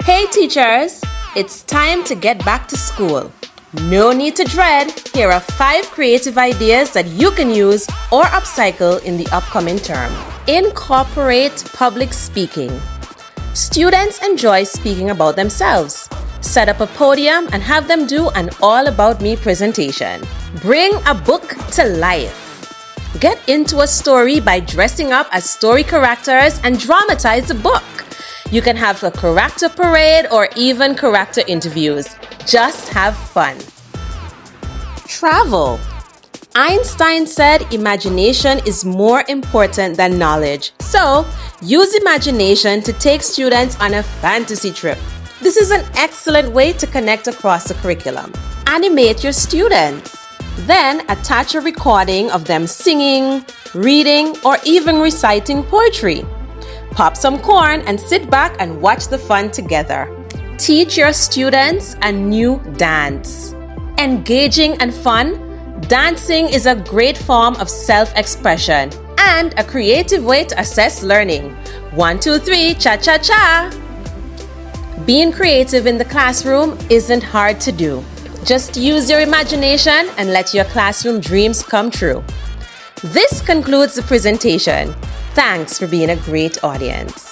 Hey teachers, it's time to get back to school. No need to dread. Here are 5 creative ideas that you can use or upcycle in the upcoming term. Incorporate public speaking. Students enjoy speaking about themselves. Set up a podium and have them do an all about me presentation. Bring a book to life. Get into a story by dressing up as story characters and dramatize the book. You can have a character parade or even character interviews. Just have fun. Travel. Einstein said imagination is more important than knowledge. So, use imagination to take students on a fantasy trip. This is an excellent way to connect across the curriculum. Animate your students. Then attach a recording of them singing, reading, or even reciting poetry. Pop some corn and sit back and watch the fun together. Teach your students a new dance. Engaging and fun, dancing is a great form of self-expression and a creative way to assess learning. 1, 2, 3, cha-cha-cha! Being creative in the classroom isn't hard to do. Just use your imagination and let your classroom dreams come true. This concludes the presentation. Thanks for being a great audience.